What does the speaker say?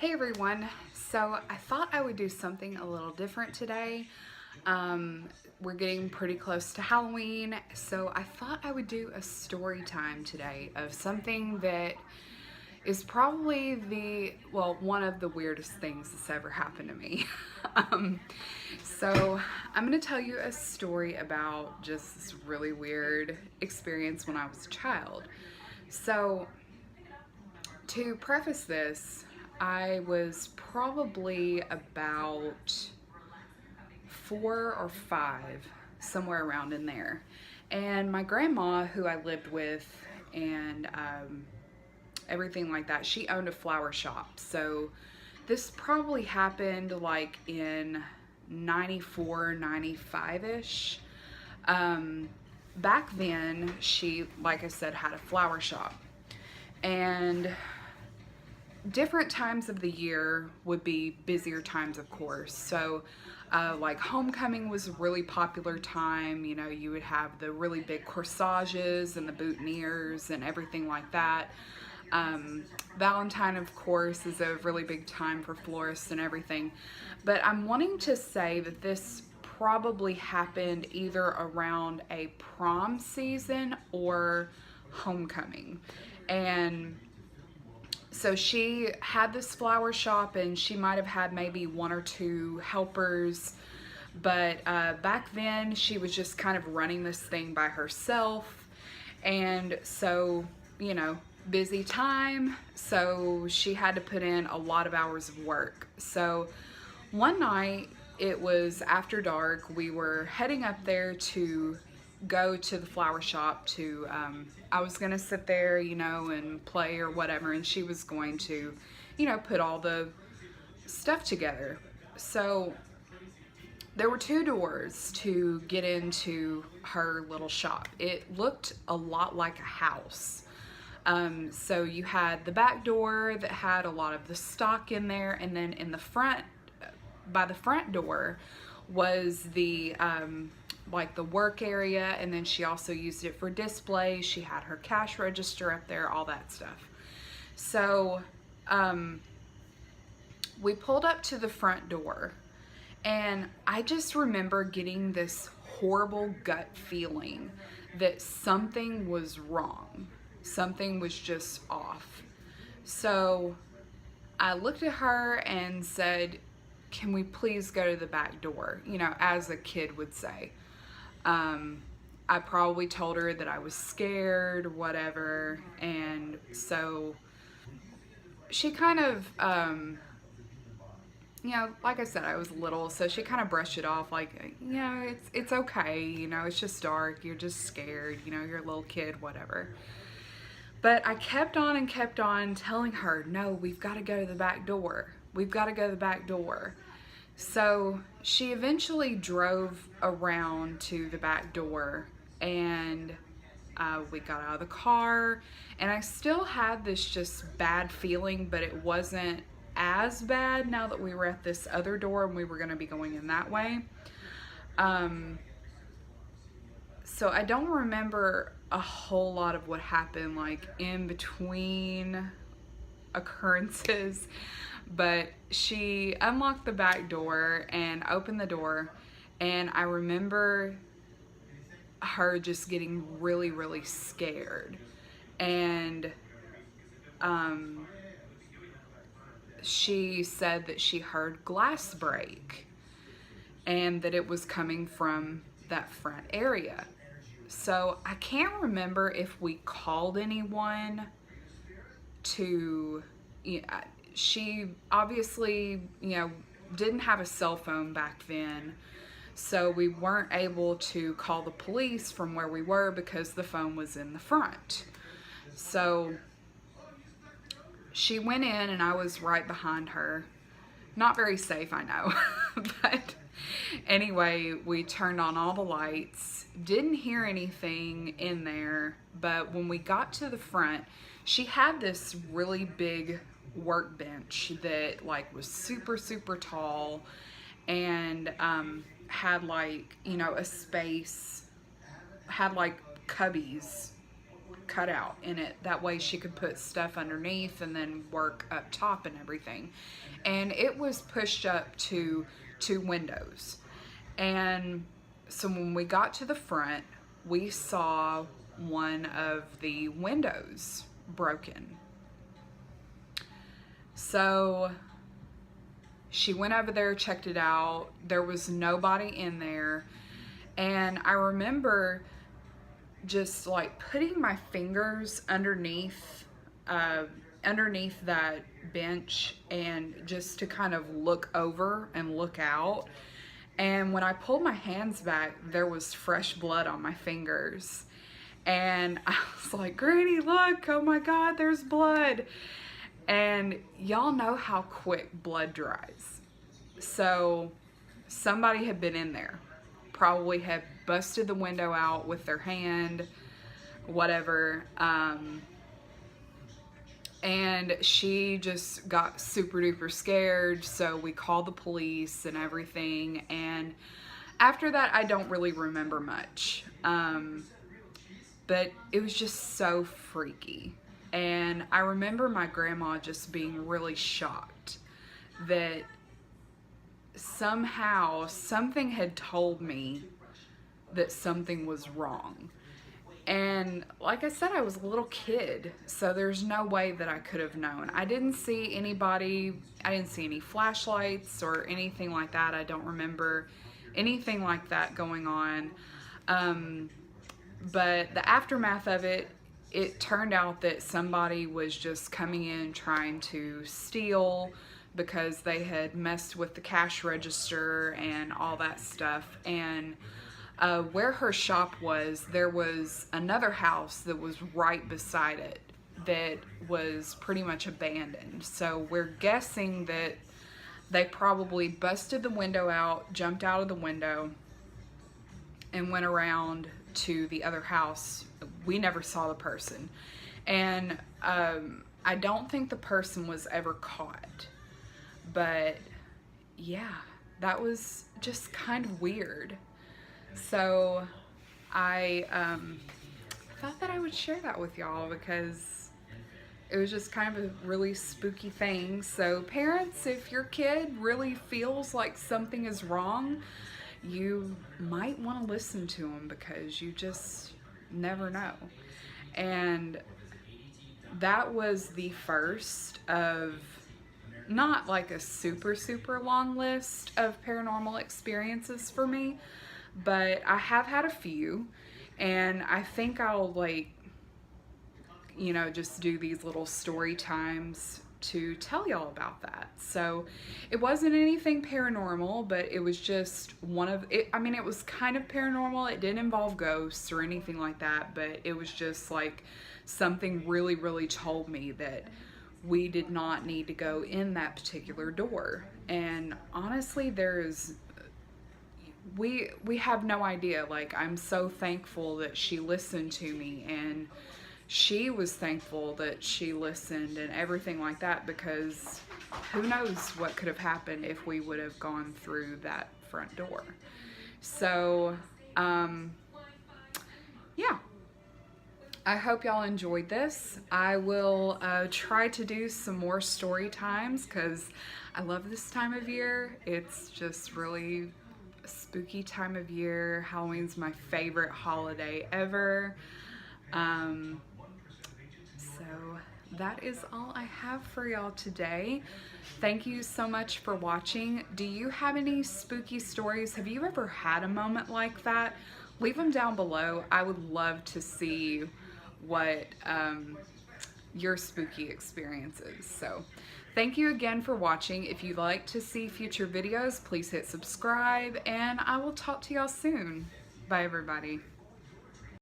Hey everyone, so I thought I would do something a little different today. We're getting pretty close to Halloween, so I thought I would do a story time today of something that is probably one of the weirdest things that's ever happened to me. um, so I'm going to tell you a story about just this really weird experience when I was a child. So to preface this, I was probably about 4 or 5, somewhere around in there. And my grandma, who I lived with, and everything like that, she owned a flower shop. So this probably happened like in 94, 95 ish. Back then, she, like I said, had a flower shop. And different times of the year would be busier times, of course. So like homecoming was a really popular time. You know, you would have the really big corsages and the boutonnieres and everything like that. Valentine, of course, is a really big time for florists and everything. But I'm wanting to say that this probably happened either around a prom season or homecoming. And so she had this flower shop, and she might have had maybe 1 or 2 helpers, but back then she was just kind of running this thing by herself. And so, you know, busy time, so she had to put in a lot of hours of work. So one night, it was after dark, we were heading up there to go to the flower shop to, I was gonna sit there, you know, and play or whatever, and she was going to, you know, put all the stuff together. So there were 2 doors to get into her little shop. It looked a lot like a house. So you had the back door that had a lot of the stock in there, and then in the front, by the front door, was the like the work area, and then she also used it for display. She had her cash register up there, all that stuff. So we pulled up to the front door, and I just remember getting this horrible gut feeling that something was wrong. Something was just off. So I looked at her and said, "Can we please go to the back door?" You know, as a kid would say. I probably told her that I was scared, whatever, and so she kind of, you know, like I said, I was little, so she kind of brushed it off like, you know, it's okay, you know, it's just dark, you're just scared, you know, you're a little kid, whatever. But I kept on and kept on telling her, "No, we've got to go to the back door. We've got to go to the back door." So she eventually drove around to the back door, and we got out of the car, and I still had this just bad feeling, but it wasn't as bad now that we were at this other door and we were going to be going in that way. So I don't remember a whole lot of what happened like in between occurrences, but she unlocked the back door and opened the door, and I remember her just getting really, really scared. And she said that she heard glass break and that it was coming from that front area. So I can't remember if we called anyone to, you know, she obviously, you know, didn't have a cell phone back then, so we weren't able to call the police from where we were because the phone was in the front. So she went in, and I was right behind her. Not very safe, I know. But anyway, we turned on all the lights, didn't hear anything in there, but when we got to the front, she had this really big workbench that like was super, super tall, and had like, you know, a space, had like cubbies cut out in it. That way she could put stuff underneath and then work up top and everything. And it was pushed up to 2 windows. And so when we got to the front, we saw one of the windows broken. So she went over there, checked it out. There was nobody in there. And I remember just like putting my fingers underneath that bench and just to kind of look over and look out. And when I pulled my hands back, there was fresh blood on my fingers. And I was like, Granny, look, oh my God, there's blood. And y'all know how quick blood dries. So somebody had been in there, probably had busted the window out with their hand, whatever. And she just got super duper scared. So we called the police and everything. And after that, I don't really remember much. But it was just so freaky. And I remember my grandma just being really shocked that somehow something had told me that something was wrong. And like I said, I was a little kid, so there's no way that I could have known. I didn't see anybody, I didn't see any flashlights or anything like that. I don't remember anything like that going on. But the aftermath of it, it turned out that somebody was just coming in trying to steal because they had messed with the cash register and all that stuff. And where her shop was, there was another house that was right beside it that was pretty much abandoned. So we're guessing that they probably busted the window out, jumped out of the window, and went around to the other house. We never saw the person. And I don't think the person was ever caught. But yeah, that was just kind of weird. So I thought that I would share that with y'all because it was just kind of a really spooky thing. So parents, if your kid really feels like something is wrong, you might want to listen to them because you just never know. And that was the first of not like a super long list of paranormal experiences for me, but I have had a few, and I think I'll just do these little story times to tell y'all about that. So it wasn't anything paranormal, but it was just one of it. I mean, it was kind of paranormal. It didn't involve ghosts or anything like that, but it was just like something really told me that we did not need to go in that particular door. And honestly, we have no idea. Like, I'm so thankful that she listened to me, and she was thankful that she listened and everything like that, because who knows what could have happened if we would have gone through that front door. So, yeah. I hope y'all enjoyed this. I will try to do some more story times because I love this time of year. It's just really a spooky time of year. Halloween's my favorite holiday ever. So that is all I have for y'all today. Thank you so much for watching. Do you have any spooky stories? Have you ever had a moment like that? Leave them down below. I would love to see what your spooky experience is. So thank you again for watching. If you'd like to see future videos, please hit subscribe, and I will talk to y'all soon. Bye everybody.